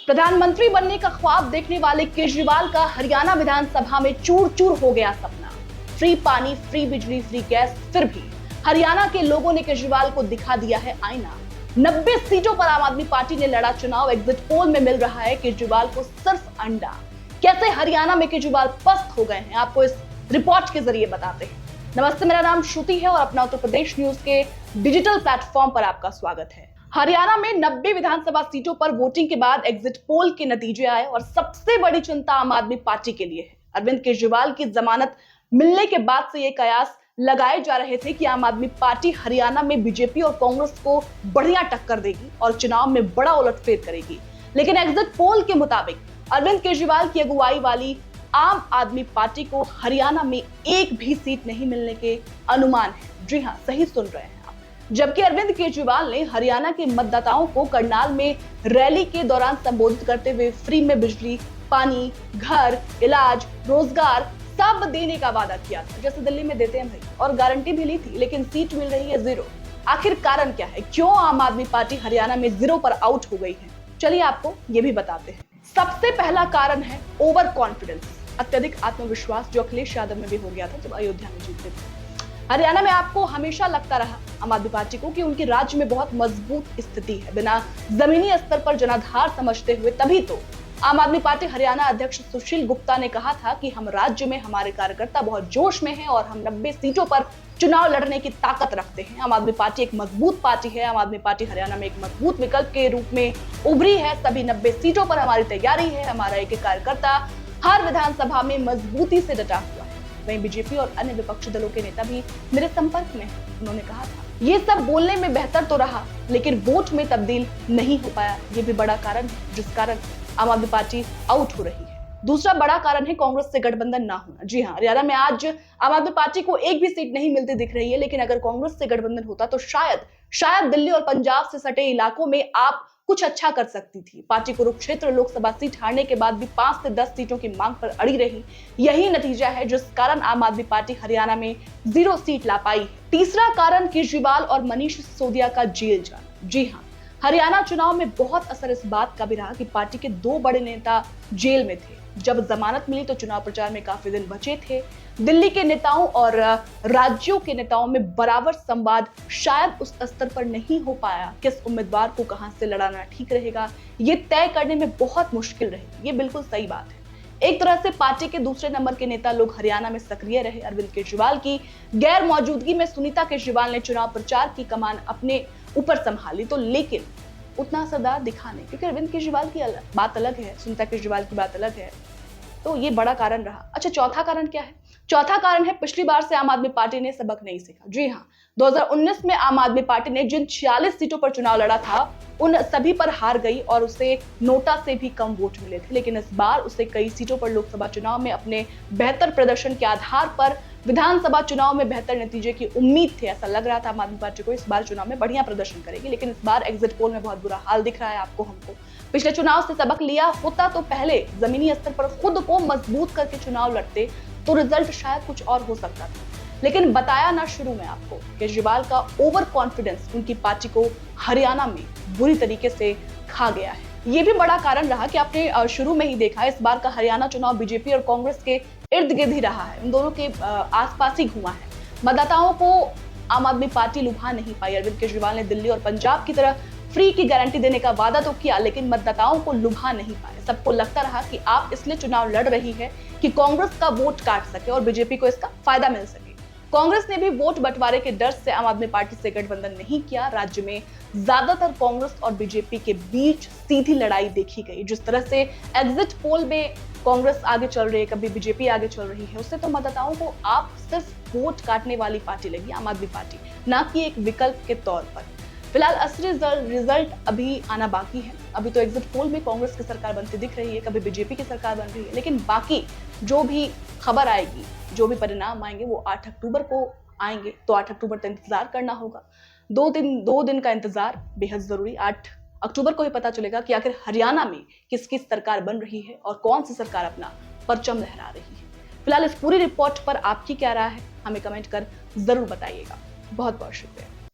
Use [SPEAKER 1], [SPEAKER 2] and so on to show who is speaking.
[SPEAKER 1] प्रधानमंत्री बनने का ख्वाब देखने वाले केजरीवाल का हरियाणा विधानसभा में चूर चूर हो गया सपना। फ्री पानी, फ्री बिजली, फ्री गैस, फिर भी हरियाणा के लोगों ने केजरीवाल को दिखा दिया है आईना। 90 सीटों पर आम आदमी पार्टी ने लड़ा चुनाव। एग्जिट पोल में मिल रहा है केजरीवाल को सिर्फ अंडा। कैसे हरियाणा में केजरीवाल पस्त हो गए हैं, आपको इस रिपोर्ट के जरिए बताते हैं। नमस्ते, मेरा नाम श्रुति है और अपना उत्तर प्रदेश न्यूज के डिजिटल प्लेटफॉर्म पर आपका स्वागत है। हरियाणा में 90 विधानसभा सीटों पर वोटिंग के बाद एग्जिट पोल के नतीजे आए और सबसे बड़ी चिंता आम आदमी पार्टी के लिए है। अरविंद केजरीवाल की जमानत मिलने के बाद से ये कयास लगाए जा रहे थे कि आम आदमी पार्टी हरियाणा में बीजेपी और कांग्रेस को बढ़िया टक्कर देगी और चुनाव में बड़ा उलटफेर करेगी। लेकिन एग्जिट पोल के मुताबिक अरविंद केजरीवाल की अगुवाई वाली आम आदमी पार्टी को हरियाणा में एक भी सीट नहीं मिलने के अनुमान है। जी हाँ, सही सुन रहे हैं आप। जबकि अरविंद केजरीवाल ने हरियाणा के मतदाताओं को करनाल में रैली के दौरान संबोधित करते हुए फ्री में बिजली, पानी, घर, इलाज, रोजगार सब देने का वादा किया था, जैसे दिल्ली में देते हैं भाई, और गारंटी भी ली थी। लेकिन सीट मिल रही है जीरो। आखिर कारण क्या है? क्यों आम आदमी पार्टी हरियाणा में जीरो पर आउट हो गई है? चलिए आपको ये भी बताते हैं। सबसे पहला कारण है ओवर कॉन्फिडेंस, अत्यधिक आत्मविश्वास, जो अखिलेश यादव में भी हो गया था जब अयोध्या में जीते थे। हरियाणा में आपको हमेशा लगता रहा आम आदमी पार्टी को कि उनके राज्य में बहुत मजबूत स्थिति है। बिना जमीनी स्तर पर जनाधार समझते हुए तभी तो आम आदमी पार्टी हरियाणा अध्यक्ष सुशील गुप्ता ने कहा था कि हम राज्य में हमारे कार्यकर्ता बहुत जोश में हैं और हम 90 सीटों पर चुनाव लड़ने की ताकत रखते हैं। आम आदमी पार्टी एक मजबूत पार्टी है। आम आदमी पार्टी हरियाणा में एक मजबूत विकल्प के रूप में उभरी है। सभी 90 सीटों पर हमारी तैयारी है। हमारा एक कार्यकर्ता हर विधानसभा में मजबूती से डटा हुआ है। वहीं बीजेपी और अन्य विपक्षी दलों के नेता भी मेरे संपर्क में हैं। उन्होंने कहा था ये सब बोलने में बेहतर तो रहा, लेकिन वोट में तब्दील नहीं हो पाया। ये भी बड़ा कारण है जिस कारण आम आदमी पार्टी आउट हो रही है। दूसरा बड़ा कारण है कांग्रेस से गठबंधन ना होना। जी हाँ, हरियाणा में आज आम आदमी पार्टी को एक भी सीट नहीं मिलती दिख रही है। लेकिन अगर कांग्रेस से गठबंधन होता तो शायद दिल्ली और पंजाब से सटे इलाकों में आप कुछ अच्छा कर सकती थी। पार्टी कुरुक्षेत्र लोकसभा सीट हारने के बाद भी 5 से 10 सीटों की मांग पर अड़ी रही। यही नतीजा है जिस कारण आम आदमी पार्टी हरियाणा में 0 सीट ला पाई। तीसरा कारण केजरीवाल और मनीष सिसोदिया का जेल जाना। जी हाँ, हरियाणा चुनाव में बहुत असर इस बात का भी रहा कि पार्टी के 2 बड़े नेता जेल में थे। जब जमानत मिली तो चुनाव प्रचार में काफी दिन बचे थे। दिल्ली के नेताओं और राज्यों के नेताओं में बराबर संवाद शायद उस स्तर पर नहीं हो पाया। किस उम्मीदवार को कहां से लड़ाना ठीक रहेगा, ये तय करने में बहुत मुश्किल रही। ये बिल्कुल सही बात है। एक तरह से पार्टी के दूसरे नंबर के नेता लोग हरियाणा में सक्रिय रहे। अरविंद केजरीवाल की गैर मौजूदगी में सुनीता केजरीवाल ने चुनाव प्रचार की कमान अपने ऊपर संभाली, तो लेकिन उतना असरदार दिखा नहीं, क्योंकि अरविंद केजरीवाल की बात अलग है, सुनीता केजरीवाल की बात अलग है। तो ये बड़ा कारण रहा। अच्छा, चौथा कारण क्या है? चौथा कारण है पिछली बार से आम आदमी पार्टी ने सबक नहीं सीखा। जी हाँ, 2019 में आम आदमी पार्टी ने जिन 46 सीटों पर चुनाव लड़ा था उन सभी पर हार गई और उसे नोटा से भी कम वोट मिले थे। लेकिन इस बार उसे कई सीटों पर लोकसभा चुनाव में अपने बेहतर प्रदर्शन के आधार पर विधानसभा चुनाव में बेहतर नतीजे की उम्मीद थी। ऐसा लग रहा था आम आदमी पार्टी को इस बार चुनाव में बढ़िया प्रदर्शन करेगी। लेकिन इस बार एग्जिट पोल में बहुत बुरा हाल दिख रहा है आपको, हमको। पिछले चुनाव से सबक लिया होता तो पहले जमीनी स्तर पर खुद को मजबूत करके चुनाव लड़ते तो रिजल्ट शायद कुछ और हो सकता था। लेकिन बताया ना शुरू में आपको, केजरीवाल का ओवर कॉन्फिडेंस उनकी पार्टी को हरियाणा में बुरी तरीके से खा गया है। ये भी बड़ा कारण रहा कि आपने शुरू में ही देखा, इस बार का हरियाणा चुनाव बीजेपी और कांग्रेस के इर्द गिर्द ही रहा है। इन दोनों के आसपास ही घुमा है। मतदाताओं को आम आदमी पार्टी लुभा नहीं पाई। अरविंद केजरीवाल ने दिल्ली और पंजाब की तरह फ्री की गारंटी देने का वादा तो किया, लेकिन मतदाताओं को लुभा नहीं पाए। सबको लगता रहा कि आप इसलिए चुनाव लड़ रही है कि कांग्रेस का वोट काट सके और बीजेपी को इसका फायदा मिल सके। कांग्रेस ने भी वोट बंटवारे के डर से आम आदमी पार्टी से गठबंधन नहीं किया। राज्य में ज्यादातर कांग्रेस और बीजेपी के बीच सीधी लड़ाई देखी गई। जिस तरह से एग्जिट पोल में कांग्रेस आगे चल रही है, कभी बीजेपी आगे चल रही है, उससे तो मतदाताओं को आप सिर्फ वोट काटने वाली पार्टी लगी, आम आदमी पार्टी, ना कि एक विकल्प के तौर पर। फिलहाल असली रिजल्ट अभी आना बाकी है। अभी तो एग्जिट पोल में कांग्रेस की सरकार बनती दिख रही है, कभी बीजेपी की सरकार बन रही है। लेकिन बाकी जो भी खबर आएगी, जो भी परिणाम आएंगे, वो 8 अक्टूबर को आएंगे। तो 8 अक्टूबर तक इंतजार करना होगा। 2 दिन का इंतजार बेहद जरूरी। 8 अक्टूबर को ही पता चलेगा कि आखिर हरियाणा में किसकी सरकार बन रही है और कौन सी सरकार अपना परचम लहरा रही है। फिलहाल इस पूरी रिपोर्ट पर आपकी क्या राय है, हमें कमेंट कर जरूर बताइएगा। बहुत बहुत शुक्रिया।